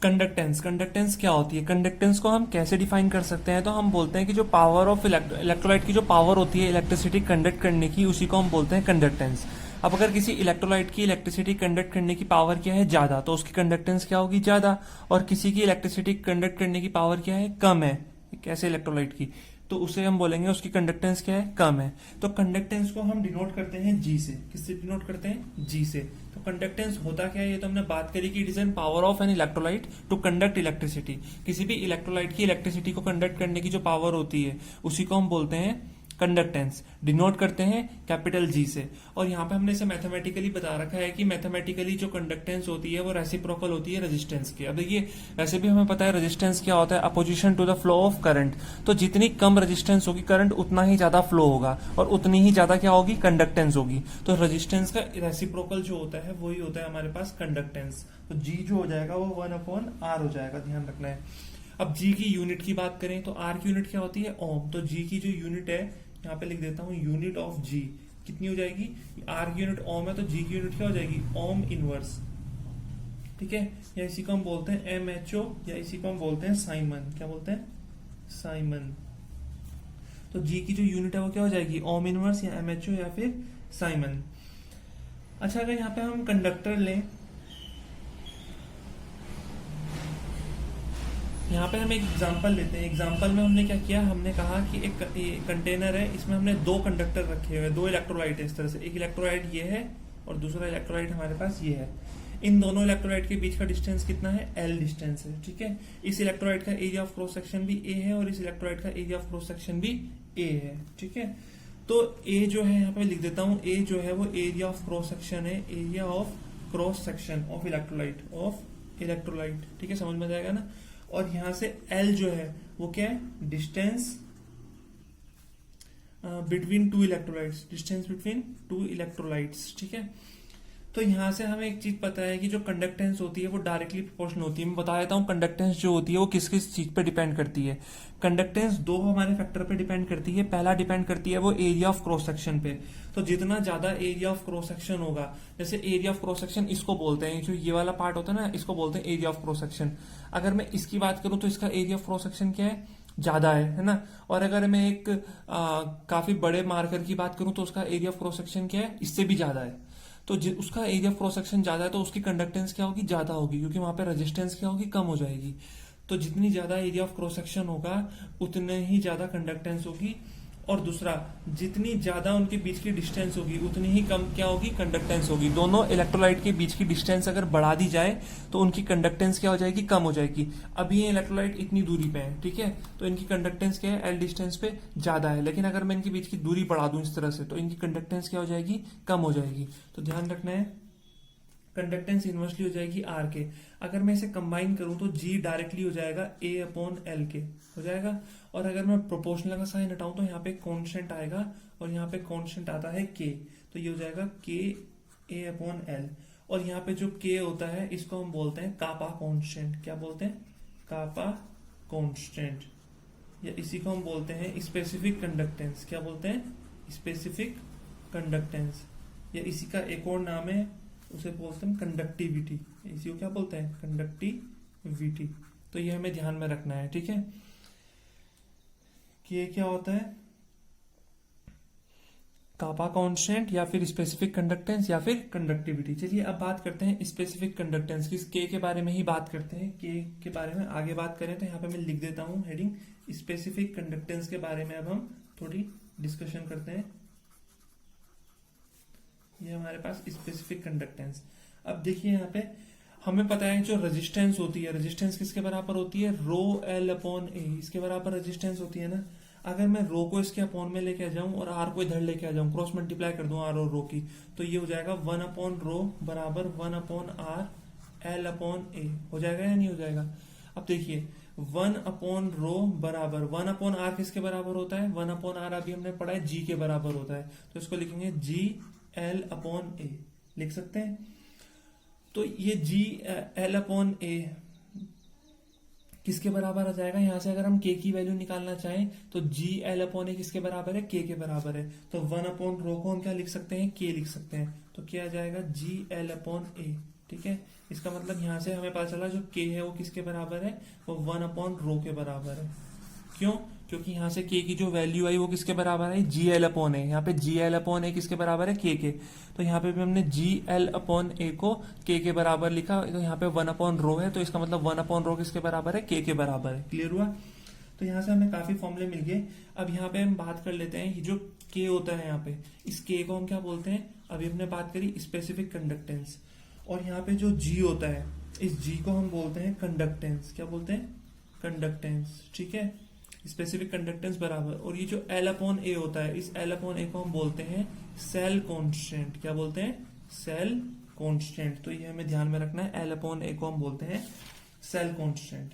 Conductance conductance क्या होती है? कंडक्टेंस को हम कैसे डिफाइन कर सकते हैं? तो हम बोलते हैं कि जो पावर ऑफ इलेक्ट्रोलाइट की जो पावर होती है इलेक्ट्रिसिटी कंडक्ट करने की, उसी को हम बोलते हैं कंडक्टेंस। अब अगर किसी इलेक्ट्रोलाइट की इलेक्ट्रिसिटी कंडक्ट करने की पावर क्या है? ज्यादा, तो उसकी कंडक्टेंस क्या होगी? ज्यादा। और किसी की इलेक्ट्रिसिटी कंडक्ट करने की पावर क्या है? कम है, कैसे इलेक्ट्रोलाइट की, तो उसे हम बोलेंगे उसकी कंडक्टेंस क्या है? कम है। तो कंडक्टेंस को हम डिनोट करते हैं जी से। किससे डिनोट करते हैं? जी से। तो कंडक्टेंस होता क्या है? ये तो हमने बात करी कि it is an power of an electrolyte to conduct electricity. किसी भी इलेक्ट्रोलाइट की इलेक्ट्रिसिटी को कंडक्ट करने की जो पावर होती है उसी को हम बोलते हैं कंडक्टेंस। डिनोट करते हैं कैपिटल जी से। और यहाँ पे हमने इसे मैथमेटिकली बता रखा है कि मैथमेटिकली जो कंडक्टेंस होती है वो रेसिप्रोकल होती है रेजिस्टेंस के। अब देखिए, वैसे भी हमें पता है रेजिस्टेंस क्या होता है? Opposition to the flow of current. तो जितनी कम रेजिस्टेंस होगी करंट, उतना ही ज्यादा फ्लो होगा और उतनी ही ज्यादा क्या होगी? कंडक्टेंस होगी। तो रेजिस्टेंस का रेसिप्रोकल जो होता है वही होता है हमारे पास कंडक्टेंस। तो जी जो हो जाएगा वो 1/R हो जाएगा, ध्यान रखना है। अब जी की यूनिट की बात करें तो आर की यूनिट क्या होती है? ओम। तो जी की जो यूनिट है, यहाँ पे लिख देता हूँ, यूनिट ऑफ जी कितनी हो जाएगी? आर की यूनिट ओम है, तो जी की यूनिट क्या हो जाएगी? Ohm inverse. ठीक है, या इसी को हम बोलते हैं एमएचओ, या इसी को हम बोलते हैं साइमन। क्या बोलते हैं? साइमन। तो जी की जो यूनिट है वो क्या हो जाएगी? ओम इनवर्स या एमएचओ या फिर साइमन। अच्छा, अगर यहाँ पे हम कंडक्टर लें, यहाँ पे हम एक एग्जांपल लेते हैं। एग्जांपल में हमने क्या किया? हमने कहा कि एक कंटेनर है, इसमें हमने दो कंडक्टर रखे हुए, दो इलेक्ट्रोलाइट है इस तरह से। एक इलेक्ट्रोलाइट ये है और दूसरा इलेक्ट्रोलाइट हमारे पास ये है। इन दोनों इलेक्ट्रोलाइट के बीच का डिस्टेंस कितना है? एल डिस्टेंस है। ठीक है, इस इलेक्ट्रोलाइट का एरिया ऑफ क्रॉस सेक्शन भी ए है और इस इलेक्ट्रोलाइट का एरिया ऑफ क्रॉस सेक्शन भी ए है। ठीक है, तो ए जो है, यहाँ पे लिख देता हूँ, ए जो है वो एरिया ऑफ क्रॉस सेक्शन है, area of cross section of electrolyte. ठीक है, समझ में जाएगा ना। और यहां से L जो है वो क्या है? Distance between two electrolytes, distance between two electrolytes. ठीक है, तो यहां से हमें एक चीज पता है कि जो कंडक्टेंस होती है वो डायरेक्टली प्रोपोर्शनल होती है। मैं बता देता हूँ कंडक्टेंस जो होती है वो किस किस चीज पे डिपेंड करती है। कंडक्टेंस दो हमारे फैक्टर पे डिपेंड करती है। पहला डिपेंड करती है वो एरिया ऑफ क्रॉस सेक्शन पे। तो जितना ज्यादा एरिया ऑफ क्रॉस सेक्शन होगा, जैसे एरिया ऑफ क्रॉस सेक्शन इसको बोलते हैं, जो ये वाला पार्ट होता है ना, इसको बोलते हैं एरिया ऑफ क्रॉस सेक्शन। अगर मैं इसकी बात करूं तो इसका एरिया ऑफ क्रॉस सेक्शन क्या है? ज्यादा है ना। और अगर मैं एक काफी बड़े मार्कर की बात करूं तो उसका एरिया ऑफ क्रॉस सेक्शन क्या है? इससे भी ज्यादा है। तो उसका एरिया ऑफ क्रॉस सेक्शन ज्यादा है तो उसकी कंडक्टेंस क्या होगी? ज्यादा होगी, क्योंकि वहां पे रेजिस्टेंस क्या होगी? कम हो जाएगी। तो जितनी ज्यादा एरिया ऑफ क्रॉस सेक्शन होगा उतने ही ज्यादा कंडक्टेंस होगी। और दूसरा, जितनी ज्यादा उनके बीच की डिस्टेंस होगी उतनी ही कम क्या होगी? कंडक्टेंस होगी। दोनों इलेक्ट्रोलाइट के बीच की डिस्टेंस अगर बढ़ा दी जाए तो उनकी कंडक्टेंस क्या हो जाएगी? कम हो जाएगी। अभी ये इलेक्ट्रोलाइट इतनी दूरी पे है, ठीक है, तो इनकी कंडक्टेंस क्या है? एल डिस्टेंस पे ज्यादा है। लेकिन अगर मैं इनके बीच की दूरी बढ़ा दूं इस तरह से तो इनकी कंडक्टेंस क्या हो जाएगी? कम हो जाएगी। तो ध्यान रखना है, कंडक्टेंस इनवर्सली हो जाएगी आर के। अगर मैं इसे कंबाइन करूं तो जी डायरेक्टली हो जाएगा ए अपॉन एल के हो जाएगा। और अगर मैं प्रोपोर्शनल का साइन हटाऊं तो यहाँ पे कॉन्स्टेंट आएगा और यहाँ पे कॉन्स्टेंट आता है के, तो ये हो जाएगा के ए अपॉन एल। और यहाँ पे जो के होता है इसको हम बोलते हैं कापा कॉन्स्टेंट। क्या बोलते हैं? कापा कॉन्स्टेंट। या इसी को हम बोलते हैं स्पेसिफिक कंडक्टेंस। क्या बोलते हैं? Specific conductance. या इसी का एक और नाम है, उसे बोलते हैं कंडक्टिविटी। इसी को क्या बोलते हैं? कंडक्टिविटी। तो ये हमें ध्यान में रखना है, ठीक है, कि ये क्या होता है? कापा कांस्टेंट या फिर स्पेसिफिक कंडक्टेंस या फिर कंडक्टिविटी। चलिए अब बात करते हैं स्पेसिफिक कंडक्टेंस की। के के बारे में ही बात करते हैं। के बारे में आगे बात करें तो यहाँ पे मैं लिख देता हूँ हेडिंग स्पेसिफिक कंडक्टेंस के बारे में अब हम थोड़ी डिस्कशन करते हैं। ये हमारे पास स्पेसिफिक कंडक्टेंस। अब देखिए यहाँ पे हमें पता है जो रेजिस्टेंस होती है, रेजिस्टेंस किसके बराबर होती है? रो एल अपॉन ए, इसके बराबर रेजिस्टेंस होती है ना। अगर मैं रो को इसके अपॉन में लेके आ जाऊं और आर को इधर लेके आ जाऊं, क्रॉस मल्टीप्लाई कर दूं आर और रो की, तो ये हो जाएगा 1 अपॉन रो बराबर 1 अपॉन आर एल अपॉन ए। हो जाएगा या नहीं हो जाएगा? अब देखिए 1 अपॉन रो बराबर 1 अपॉन आर किसके बराबर होता है? 1 अपॉन आर अभी हमने पढ़ा है जी के बराबर होता है, तो इसको लिखेंगे जी एल अपॉन ए, लिख सकते हैं। तो ये जी एल अपॉन ए किसके बराबर आ जाएगा? यहां से अगर हम के की वैल्यू निकालना चाहें तो जी एल अपॉन ए किसके बराबर है? के बराबर है। तो 1 अपॉन रो को हम क्या लिख सकते हैं? के लिख सकते हैं। तो क्या आ जाएगा? जी एल अपॉन ए, ठीक है। इसका मतलब यहाँ से हमें पता चला जो k है वो किसके बराबर है, वो 1/ρ के बराबर है। क्यों? क्योंकि यहाँ से k की जो वैल्यू आई वो किसके बराबर है, GL/A। यहाँ पे GL/A किसके बराबर है, k के। तो यहाँ पे भी हमने GL/A को k के बराबर लिखा, तो यहाँ पे 1/ρ है, तो इसका मतलब 1/ρ किसके बराबर है, k के बराबर है। क्लियर हुआ? तो यहाँ से हमें काफी फॉर्मूले मिल गए। अब यहाँ पे हम बात कर लेते हैं कि जो k होता है यहाँ पे, इस k को हम क्या बोलते हैं, अभी हमने बात करी स्पेसिफिक कंडक्टेंस। और यहाँ पे जो g होता है, इस g को हम बोलते हैं कंडक्टेंस। क्या बोलते हैं, कंडक्टेंस। ठीक है, स्पेसिफिक कंडक्टेंस बराबर। और ये जो L/A होता है, इस L/A को हम बोलते हैं सेल कांस्टेंट। क्या बोलते हैं, सेल कांस्टेंट। तो ये हमें ध्यान में रखना है, L/A को हम बोलते हैं सेल कांस्टेंट।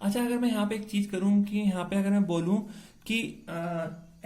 अच्छा, अगर मैं यहाँ पे एक चीज करूं कि यहाँ पे अगर मैं बोलूं कि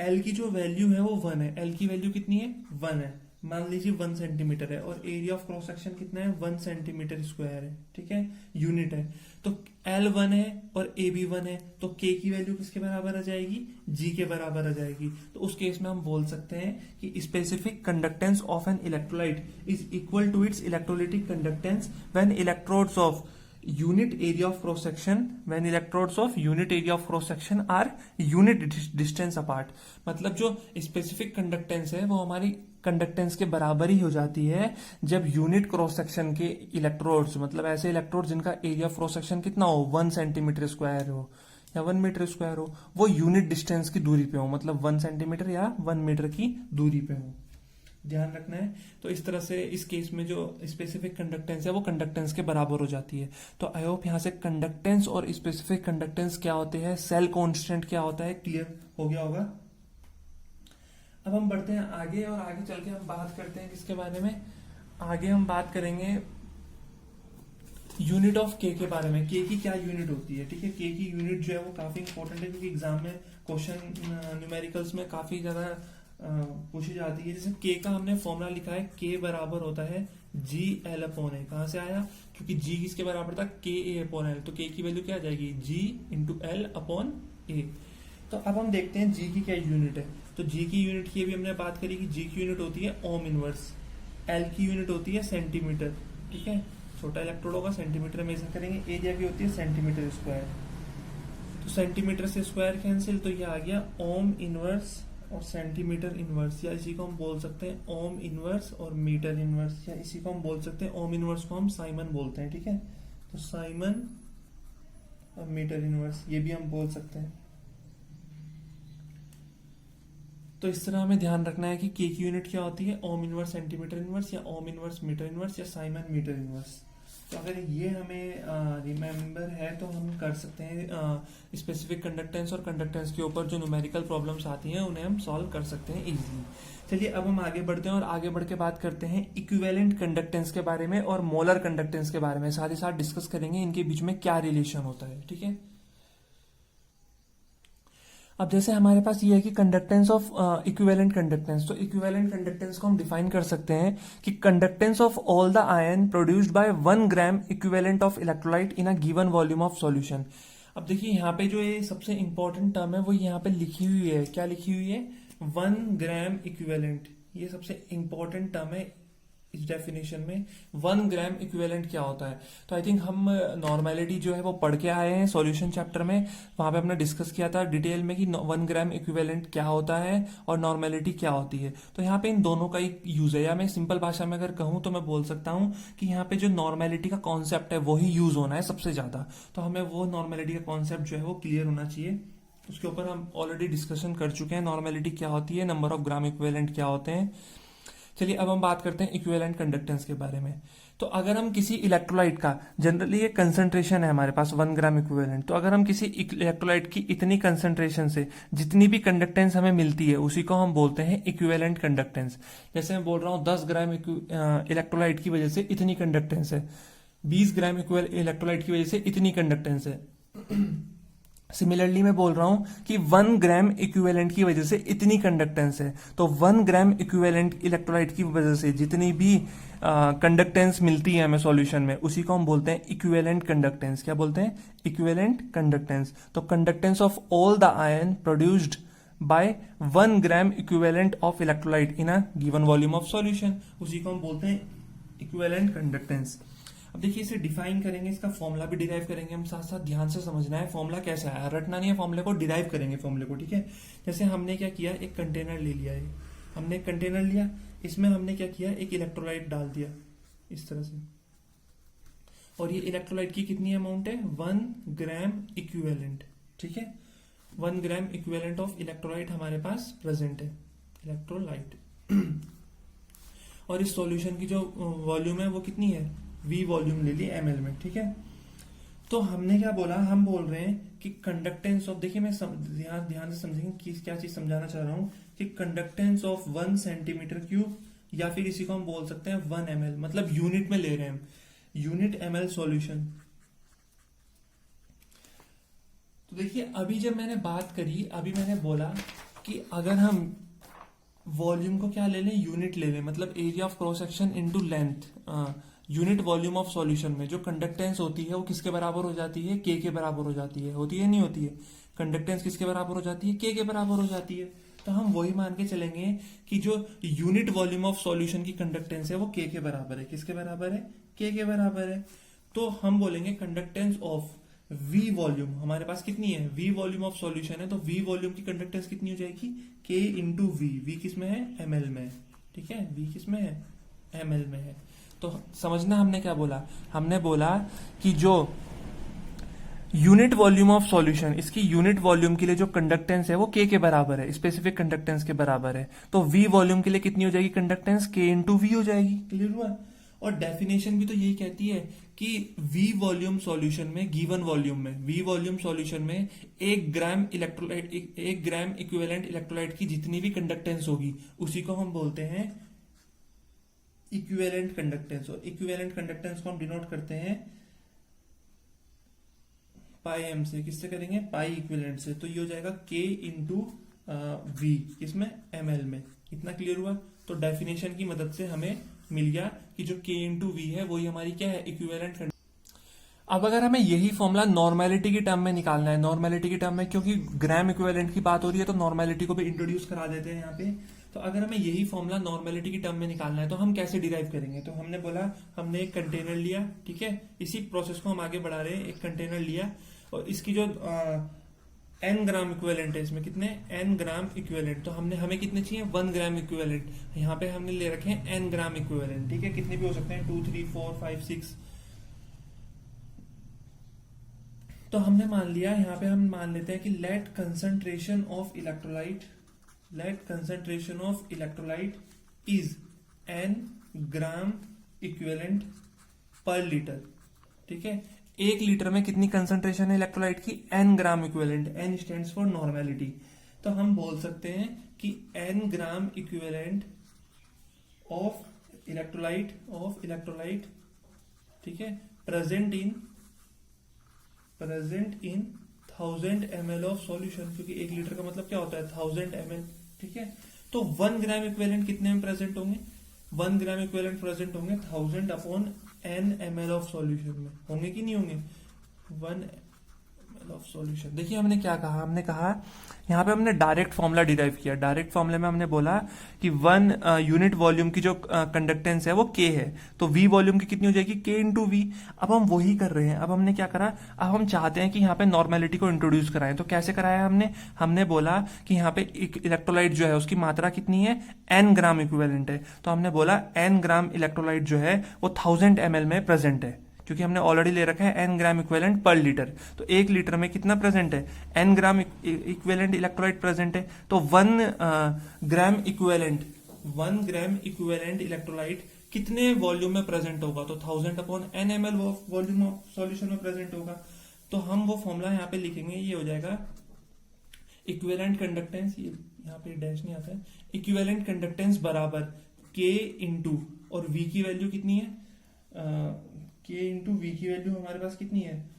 L की जो वैल्यू है वो 1 है, L की वैल्यू कितनी है, 1 है, मान लीजिए 1 सेंटीमीटर है, और एरिया ऑफ क्रॉस सेक्शन कितना है, 1 सेंटीमीटर स्क्वायर है। ठीक है, यूनिट है। तो L 1 है और A भी 1 है, तो K की वैल्यू किसके बराबर आ जाएगी, G के बराबर आ जाएगी। तो उस केस में हम बोल सकते हैं कि specific conductance of an electrolyte is equal to its electrolytic conductance when electrodes of unit area of cross section when electrodes of unit area of cross section are unit distance apart। मतलब जो specific conductance है वो हमारी conductance के बराबर ही हो जाती है जब यूनिट क्रॉस सेक्शन के इलेक्ट्रोड्स, मतलब ऐसे इलेक्ट्रोड जिनका एरिया ऑफ क्रॉस सेक्शन कितना हो, 1 सेंटीमीटर स्क्वायर हो या 1 मीटर स्क्वायर हो, वो यूनिट डिस्टेंस की दूरी पे हो, मतलब 1 सेंटीमीटर या 1 मीटर की दूरी पे हो। ध्यान रखना है। तो इस तरह से इस केस में जो स्पेसिफिक कंडक्टेंस है वो कंडक्टेंस के बराबर हो जाती है। तो आई होप यहाँ से कंडक्टेंस और स्पेसिफिक कंडक्टेंस क्या होते हैं, सेल कांस्टेंट क्या होता है, क्लियर हो गया होगा। अब हम बढ़ते हैं आगे, और आगे चल के हम बात करते हैं किसके बारे में, आगे हम बात करेंगे यूनिट ऑफ के के बारे में, के की क्या यूनिट होती है। ठीक है, के की यूनिट जो है वो काफी इंपॉर्टेंट है, क्योंकि एग्जाम में क्वेश्चन न्यूमेरिकल्स में काफी ज्यादा पूछी जाती है। जैसे k का हमने फॉर्मूला लिखा है, k बराबर होता है GL/A। कहां से आया, क्योंकि g किसके बराबर था, KA/L, तो k की वैल्यू क्या आ जाएगी, G×L/A। तो अब हम देखते हैं g की क्या यूनिट है। तो g की यूनिट की अभी हमने बात करी कि g की यूनिट होती है ओम इनवर्स, L की यूनिट होती है सेंटीमीटर। ठीक है, छोटा इलेक्ट्रोड होगा, सेंटीमीटर में मेजर करेंगे, एरिया की होती है सेंटीमीटर स्क्वायर। तो सेंटीमीटर से स्क्वायर कैंसिल, तो ये आ गया ओम इनवर्स और सेंटीमीटर इनवर्स, या इसी को हम बोल सकते हैं ओम इनवर्स और मीटर इनवर्स, या इसी को हम बोल सकते हैं ओम इनवर्स को हम साइमन बोलते हैं। ठीक है, तो साइमन और मीटर इनवर्स ये भी हम बोल सकते हैं। तो इस तरह हमें ध्यान रखना है कि के की यूनिट क्या होती है, ओम इनवर्स सेंटीमीटर इनवर्स, या ओम इनवर्स मीटर इनवर्स, या साइमन मीटर इनवर्स। तो अगर ये हमें रिमेम्बर है तो हम कर सकते हैं स्पेसिफिक कंडक्टेंस और कंडक्टेंस के ऊपर जो न्यूमेरिकल प्रॉब्लम्स आती हैं उन्हें हम सॉल्व कर सकते हैं इजीली। चलिए अब हम आगे बढ़ते हैं और आगे बढ़ के बात करते हैं इक्विवेलेंट कंडक्टेंस के बारे में और मोलर कंडक्टेंस के बारे में, साथ ही साथ डिस्कस करेंगे इनके बीच में क्या रिलेशन होता है। ठीक है, अब जैसे हमारे पास ये है कि कंडक्टेंस ऑफ इक्विवेलेंट कंडक्टेंस, तो इक्विवेलेंट कंडक्टेंस को हम डिफाइन कर सकते हैं कि conductance of all the ion produced by 1 gram equivalent of electrolyte in a given volume of solution. अब देखिए यहाँ पे जो ये सबसे इंपॉर्टेंट टर्म है वो यहाँ पे लिखी हुई है, क्या लिखी हुई है, 1 ग्राम इक्विवेलेंट। ये सबसे इंपॉर्टेंट टर्म है इस डेफिनेशन में। 1 ग्राम इक्विवेलेंट क्या होता है, तो आई थिंक हम नॉर्मेलिटी जो है वो पढ़ के आए हैं सॉल्यूशन चैप्टर में, वहां पे हमने डिस्कस किया था डिटेल में कि 1 ग्राम इक्विवेलेंट क्या होता है और नॉर्मेलिटी क्या होती है। तो यहाँ पे इन दोनों का ही यूज है, या मैं सिंपल भाषा में अगर कहूँ तो मैं बोल सकता हूँ कि यहाँ पे जो नॉर्मेलिटी का कॉन्सेप्ट है वही यूज होना है सबसे ज्यादा। तो हमें वो नॉर्मेलिटी का कॉन्सेप्ट जो है वो क्लियर होना चाहिए, उसके ऊपर हम ऑलरेडी डिस्कशन कर चुके हैं। नॉर्मेलिटी क्या होती है, नंबर ऑफ ग्राम इक्विवेलेंट क्या होते हैं। चलिए अब हम बात करते हैं इक्विवेलेंट कंडक्टेंस के बारे में। तो अगर हम किसी इलेक्ट्रोलाइट का, जनरली ये कंसंट्रेशन है हमारे पास 1 ग्राम इक्विवेलेंट, तो अगर हम किसी इलेक्ट्रोलाइट की इतनी कंसंट्रेशन से जितनी भी कंडक्टेंस हमें मिलती है उसी को हम बोलते हैं इक्विवेलेंट कंडक्टेंस। जैसे मैं बोल रहा हूँ 10 ग्राम इलेक्ट्रोलाइट की वजह से इतनी कंडक्टेंस है, 20 ग्राम इलेक्ट्रोलाइट की वजह से इतनी कंडक्टेंस है। सिमिलरली मैं बोल रहा हूं कि 1 ग्राम इक्विवेलेंट की वजह से इतनी कंडक्टेंस है, तो 1 ग्राम इक्विवेलेंट इलेक्ट्रोलाइट की वजह से जितनी भी कंडक्टेंस मिलती है हमें सॉल्यूशन में उसी को हम बोलते हैं इक्विवेलेंट कंडक्टेंस। क्या बोलते हैं, इक्विवेलेंट कंडक्टेंस। तो conductance of all the ion produced by 1 gram equivalent of electrolyte in a given volume of solution, उसी को हम बोलते हैं इक्विवेलेंट कंडक्टेंस। अब देखिए इसे डिफाइन करेंगे, इसका फॉर्मूला भी डिराइव करेंगे हम, साथ साथ ध्यान से समझना है फॉर्मूला कैसा है, रटना नहीं है फॉर्मूले को, डिराइव करेंगे फॉर्मूले को, ठीक है। जैसे हमने क्या किया, एक कंटेनर ले लिया है, हमने एक कंटेनर लिया, इसमें हमने क्या किया, एक इलेक्ट्रोलाइट डाल दिया इस तरह से, और ये इलेक्ट्रोलाइट की कितनी अमाउंट है, 1 ग्राम इक्विवेलेंट, ठीक है। 1 ग्राम इक्विवेलेंट ऑफ इलेक्ट्रोलाइट हमारे पास प्रेजेंट है, इलेक्ट्रोलाइट। और इस सॉल्यूशन की जो वॉल्यूम है वो कितनी है, v वॉल्यूम ले ली ml में, ठीक है। तो हमने क्या बोला, हम बोल रहे हैं कि कंडक्टेंस ऑफ, देखिए मैं ध्यान से समझेंगे कि क्या चीज समझाना चाह रहा हूं, कि कंडक्टेंस ऑफ 1 सेंटीमीटर क्यूब, या फिर इसी को हम बोल सकते हैं 1 ml, मतलब यूनिट में ले रहे हैं हम, यूनिट ml सॉल्यूशन। तो देखिए अभी जब मैंने बात करी, अभी मैंने बोला कि अगर हम वॉल्यूम को क्या ले लें, यूनिट ले लें, मतलब area of cross section into length, unit volume of solution में जो कंडक्टेंस होती है वो किसके बराबर हो जाती है, के बराबर हो जाती है, होती है नहीं होती है, कंडक्टेंस किसके बराबर हो जाती है, के बराबर हो जाती है। तो हम वही मान के चलेंगे कि जो यूनिट वॉल्यूम ऑफ सॉल्यूशन की कंडक्टेंस है वो के बराबर है, किसके बराबर है, के बराबर है। तो हम बोलेंगे कंडक्टेंस ऑफ V वॉल्यूम, हमारे पास कितनी है, V वॉल्यूम ऑफ सॉल्यूशन है, तो V वॉल्यूम की कंडक्टेंस कितनी हो जाएगी, K इंटू V किस में है, ml में, ठीक है, V किस में है, ml में है। तो समझना हमने क्या बोला, हमने बोला कि जो यूनिट वॉल्यूम ऑफ सॉल्यूशन, इसकी यूनिट वॉल्यूम के लिए जो कंडक्टेंस है वो के बराबर है, स्पेसिफिक कंडक्टेंस के बराबर है। तो V वॉल्यूम के लिए कितनी हो जाएगी कंडक्टेंस, K इंटू V हो जाएगी, क्लियर हुआ। और डेफिनेशन भी तो यही कहती है कि V वॉल्यूम सॉल्यूशन में, गिवन वॉल्यूम में, V वॉल्यूम सॉल्यूशन में 1 gram electrolyte, 1 gram equivalent electrolyte की जितनी भी कंडक्टेंस होगी उसी को हम बोलते हैं इक्विवेलेंट कंडक्टेंस। और इक्विवेलेंट कंडक्टेंस को हम डिनोट करते हैं पाई एम से, किससे करेंगे, पाई इक्विवेलेंट से। तो ये हो जाएगा K इंटू V, किसमें, ml में। इतना क्लियर हुआ। तो डेफिनेशन की मदद से हमें मिल गया कि जो K इंटू V है वही हमारी क्या है, इक्विवेलेंट। अब अगर हमें यही फॉर्मूला नॉर्मेलिटी की टर्म में निकालना है, नॉर्मेलिटी की टर्म में, क्योंकि ग्राम इक्विवेलेंट की बात हो रही है तो नॉर्मेलिटी को भी इंट्रोड्यूस करा देते हैं यहाँ पे। तो अगर हमें यही फॉर्मूला नॉर्मेलिटी की टर्म में निकालना है तो हम कैसे डिराइव करेंगे, तो हमने बोला, हमने एक कंटेनर लिया, ठीक है, इसी प्रोसेस को हम आगे बढ़ा रहे हैं। एक कंटेनर लिया और इसकी जो n ग्राम इक्विवेलेंट है, इसमें कितने, n ग्राम इक्विवेलेंट, तो हमें कितने चाहिए, 1 ग्राम इक्विवेलेंट। यहाँ पे हमने ले रखे हैं n ग्राम इक्विवेलेंट, ठीक है, कितने भी हो सकते हैं, 2 3 4 5 6। तो हमने मान लिया, यहाँ पे हम मान लेते हैं कि let concentration of electrolyte is n gram equivalent per litre, ठीक है। 1 लीटर में कितनी कंसंट्रेशन है इलेक्ट्रोलाइट की, n gram equivalent, n stands for normality. तो हम बोल सकते हैं कि n gram equivalent of electrolyte, ठीक है, present in 1000 ml of solution, क्योंकि 1 लीटर का मतलब क्या होता है, 1000 ml, ठीक है। तो 1 ग्राम इक्विवेलेंट कितने में प्रेजेंट होंगे, 1 ग्राम इक्विवेलेंट प्रेजेंट होंगे 1000 upon n ml of solution में, होंगे कि नहीं होंगे, 1 ml ऑफ सॉल्यूशन। देखिए हमने क्या कहा, हमने कहा यहाँ पे हमने डायरेक्ट फॉर्मूला डिराइव किया। डायरेक्ट फॉर्मूले में हमने बोला कि 1 यूनिट वॉल्यूम की जो कंडक्टेंस है वो K है, तो V वॉल्यूम की कितनी हो जाएगी, K इंटू V। अब हम वही कर रहे हैं। अब हमने क्या करा, अब हम चाहते हैं कि यहाँ पे नॉर्मेलिटी को इंट्रोड्यूस कराएं। तो कैसे कराया हमने बोला कि यहाँ पे इलेक्ट्रोलाइट जो है उसकी मात्रा कितनी है, n ग्राम इक्विवेलेंट है। तो हमने बोला n ग्राम इलेक्ट्रोलाइट जो है वो 1000 ml में प्रेजेंट है, क्योंकि हमने ऑलरेडी ले रखा है n gram equivalent per litre. तो 1 लीटर में कितना प्रेजेंट है, n gram equivalent electrolyte present है। तो 1 ग्राम इक्विवेलेंट इलेक्ट्रोलाइट कितने वॉल्यूम में प्रेजेंट होगा, तो 1000 upon n ml volume of solution में प्रेजेंट होगा। तो हम वो फॉर्मूला यहाँ पे लिखेंगे, ये हो जाएगा इक्विवेलेंट कंडक्टेंस, ये यहाँ पे डैश नहीं आता है, इक्विवेलेंट कंडक्टेंस बराबर K इंटू, और V की वैल्यू कितनी है, K इंटू V की वैल्यू हमारे पास कितनी है,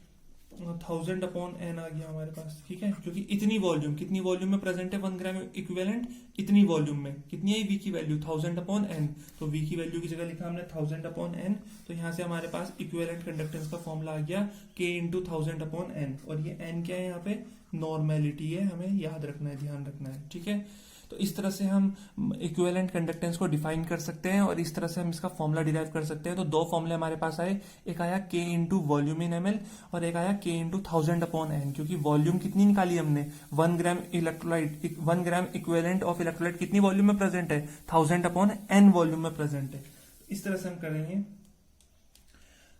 1000 अपॉन n आ गया हमारे पास, ठीक है। क्योंकि इतनी वॉल्यूम, कितनी वॉल्यूम में प्रेजेंट है 1 ग्राम इक्विवेलेंट, इतनी वॉल्यूम में कितनी है V की वैल्यू, 1000 अपॉन n। तो V की वैल्यू की जगह लिखा हमने 1000 अपॉन n। तो यहाँ से हमारे पास इक्विवेलेंट कंडक्टेंस का फॉर्मूला आ गया K इंटू 1000 अपॉन n। और ये n क्या है, यहाँ पे नॉर्मेलिटी है, हमें याद रखना है, ध्यान रखना है, ठीक है। तो इस तरह से हम इक्विवेलेंट कंडक्टेंस को डिफाइन कर सकते हैं और इस तरह से हम इसका फॉर्मूला डिराइव कर सकते हैं। तो दो फॉर्मूले हमारे पास आए, एक आया K इंटू वॉल्यूम इन ml और एक आया K इंटू 1000/n, क्योंकि वॉल्यूम कितनी निकाली हमने, 1 gram electrolyte, 1 gram equivalent of electrolyte कितनी वॉल्यूम में प्रेजेंट है, 1000/n वॉल्यूम में प्रेजेंट है। इस तरह से हम करेंगे।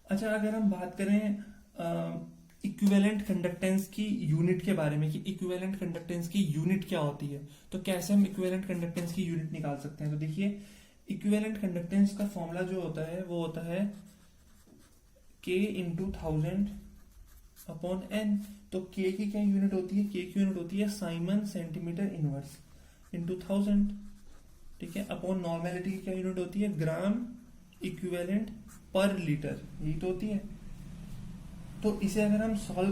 अच्छा, अगर हम बात करें इक्विवेलेंट कंडक्टेंस की यूनिट के बारे में कि इक्विवेलेंट कंडक्टेंस की यूनिट क्या होती है, तो कैसे हम इक्विवेलेंट कंडक्टेंस की यूनिट निकाल सकते हैं। तो देखिए, इक्विवेलेंट कंडक्टेंस का फॉर्मूला जो होता है वो होता है K इंटू 1000/n। तो K की क्या यूनिट होती है, K की यूनिट होती है साइमन सेंटीमीटर इनवर्स इंटू 1000, ठीक है, अपॉन नॉर्मेलिटी की क्या यूनिट होती है, ग्राम इक्विवेलेंट पर लीटर, यही तो होती है। तो इसे अगर हम सॉल्व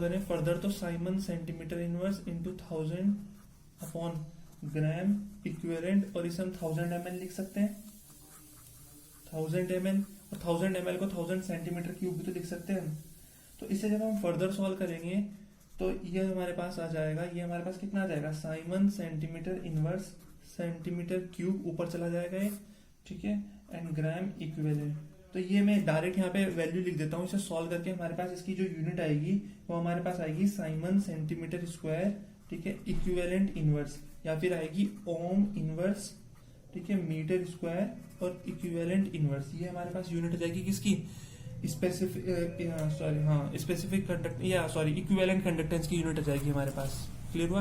करें फर्दर, तो साइमन सेंटीमीटर इनवर्स इंटू 1000/ग्राम इक्विवेलेंट, और इसे हम 1000 ml लिख सकते हैं, 1000 ml, और 1000 ml को 1000 सेंटीमीटर क्यूब भी तो लिख सकते हैं हम। तो इसे जब हम फर्दर सॉल्व करेंगे तो ये हमारे पास आ जाएगा, ये हमारे पास कितना आ जाएगा, Simon centimetre inverse centimetre cube ऊपर चला जाएगा ये, ठीक है, एंड ग्राम इक्विवेलेंट। तो ये मैं डायरेक्ट यहाँ पे वैल्यू लिख देता हूँ। इसे सॉल्व करके हमारे पास इसकी जो यूनिट आएगी वो हमारे पास आएगी साइमन सेंटीमीटर स्क्वायर, ठीक है, इक्विवेलेंट इनवर्स, या फिर आएगी ओम इनवर्स, ठीक है, मीटर स्क्वायर और इक्विवेलेंट इनवर्स। ये हमारे पास यूनिट आ जाएगी किसकी, स्पेसिफिक कंडक्ट या सॉरी इक्विवेलेंट कंडक्टेंस की यूनिट आ जाएगी हमारे पास। क्लियर हुआ।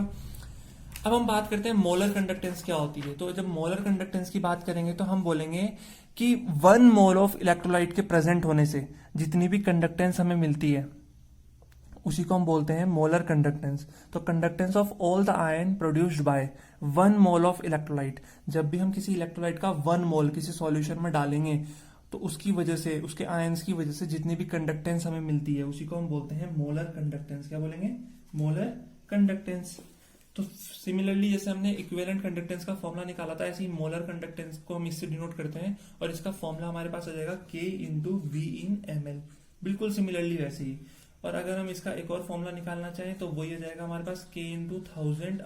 अब हम बात करते हैं मोलर कंडक्टेंस क्या होती है। तो जब मोलर कंडक्टेंस की बात करेंगे तो हम बोलेंगे कि 1 मोल ऑफ इलेक्ट्रोलाइट के प्रेजेंट होने से जितनी भी कंडक्टेंस हमें मिलती है उसी को हम बोलते हैं मोलर कंडक्टेंस। तो conductance of all the ion produced by 1 mole of electrolyte, जब भी हम किसी इलेक्ट्रोलाइट का 1 मोल किसी सॉल्यूशन में डालेंगे तो उसकी वजह से, उसके आयंस की वजह से जितनी भी कंडक्टेंस हमें मिलती है उसी को हम बोलते हैं मोलर कंडक्टेंस। क्या बोलेंगे, मोलर कंडक्टेंस। तो सिमिलरली जैसे हमने इक्विवेलेंट कंडक्टेंस का फॉर्मूला निकाला था, ऐसे ही मोलर कंडक्टेंस को हम इससे डिनोट करते हैं और इसका फॉर्मूला हमारे पास आ जाएगा K इंटू V इन ml, बिल्कुल सिमिलरली वैसे ही। और अगर हम इसका एक और फॉर्मूला निकालना चाहें तो वही आ जाएगा हमारे पास K इंटू 1000/,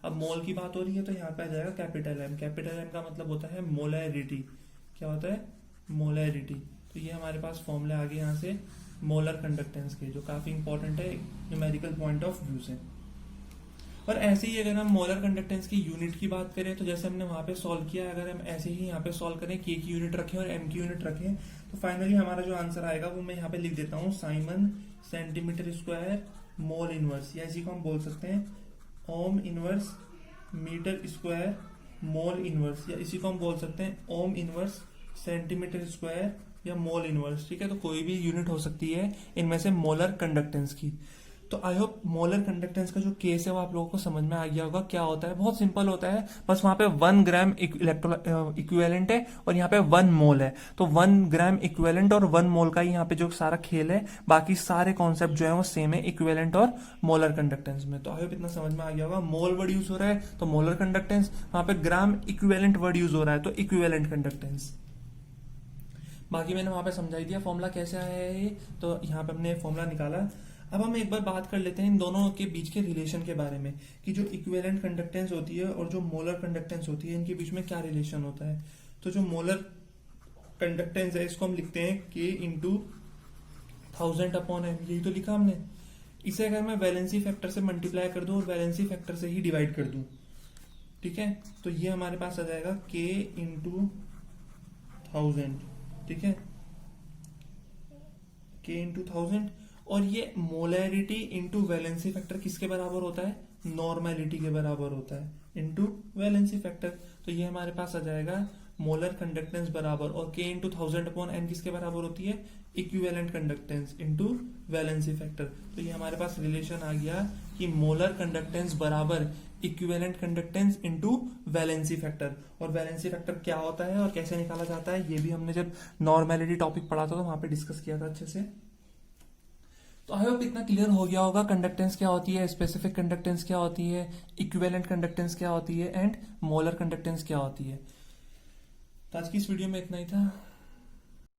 अब मोल की बात हो रही है तो यहाँ पे आ जाएगा कैपिटल M। कैपिटल M का मतलब होता है मोलैरिटी। क्या होता है, मोलैरिटी। तो ये हमारे पास फॉर्मूले आ गए यहाँ से मोलर कंडक्टेंस के, जो काफी इंपॉर्टेंट है न्यूमेरिकल पॉइंट ऑफ व्यू से। और ऐसे ही अगर हम मोलर कंडक्टेंस की यूनिट की बात करें तो जैसे हमने वहां पे सॉल्व किया, अगर हम ऐसे ही यहाँ पे सॉल्व करें, K की यूनिट रखें और M की यूनिट रखें, तो फाइनली हमारा जो आंसर आएगा वो मैं यहाँ पे लिख देता हूँ, siemens centimetre square mole inverse, या इसी को हम बोल सकते हैं ohm inverse metre square mole inverse, या इसी को हम बोल सकते हैं ओम इनवर्स सेंटीमीटर स्क्वायर या मोल इनवर्स। ठीक है, तो कोई भी यूनिट हो सकती है इनमें से मोलर कंडक्टेंस की। तो आई होप मोलर कंडक्टेंस का जो केस है वो आप लोगों को समझ में आ गया होगा। क्या होता है, बहुत सिंपल होता है, बस वहां पे 1 ग्राम इक्विवेलेंट है और यहाँ पे 1 मोल है। तो 1 ग्राम इक्विवेलेंट और 1 मोल का ही यहाँ पे जो सारा खेल है, बाकी सारे कॉन्सेप्ट जो है वो सेम है इक्विवेलेंट और मोलर कंडक्टेंस में। तो आई होप इतना समझ में आ गया होगा। मोल वर्ड यूज हो रहा है तो मोलर कंडक्टेंस, वहां पे ग्राम इक्विवेलेंट वर्ड यूज हो रहा है तो इक्विवेलेंट कंडक्टेंस। बाकी मैंने वहां पे समझाई दिया फॉर्मूला कैसे आया है, तो यहाँ पे हमने फॉर्मूला निकाला। अब हम एक बार बात कर लेते हैं इन दोनों के बीच के रिलेशन के बारे में कि जो इक्विवेलेंट कंडक्टेंस होती है और जो मोलर कंडक्टेंस होती है इनके बीच में क्या रिलेशन होता है। तो जो मोलर कंडक्टेंस है इसको हम लिखते हैं K इंटू 1000/m, यही तो लिखा हमने। इसे अगर मैं वैलेंसी फैक्टर से मल्टीप्लाई कर दूं और वैलेंसी फैक्टर से ही डिवाइड कर दूं, ठीक है, तो ये हमारे पास आ जाएगा K इंटू 1000, ठीक है, K इंटू 1000। और ये मोलैरिटी इंटू वैलेंसी फैक्टर किसके बराबर होता है, नॉर्मेलिटी के बराबर होता है इंटू वैलेंसी फैक्टर। तो ये हमारे पास आ जाएगा मोलर कंडक्टेंस बराबर, और K इंटू 1000/n किसके बराबर होती है, equivalent conductance into valency factor. तो ये हमारे पास रिलेशन आ गया कि मोलर कंडक्टेंस बराबर equivalent conductance into valency factor. और वैलेंसी फैक्टर क्या होता है और कैसे निकाला जाता है ये भी हमने जब नॉर्मेलिटी टॉपिक पढ़ा था तो वहां पे डिस्कस किया था अच्छे से। तो आई होप इतना क्लियर हो गया होगा कंडक्टेंस क्या होती है, स्पेसिफिक कंडक्टेंस क्या होती है, इक्विवेलेंट कंडक्टेंस क्या होती है एंड मोलर कंडक्टेंस क्या होती है। तो आज की इस वीडियो में इतना ही था।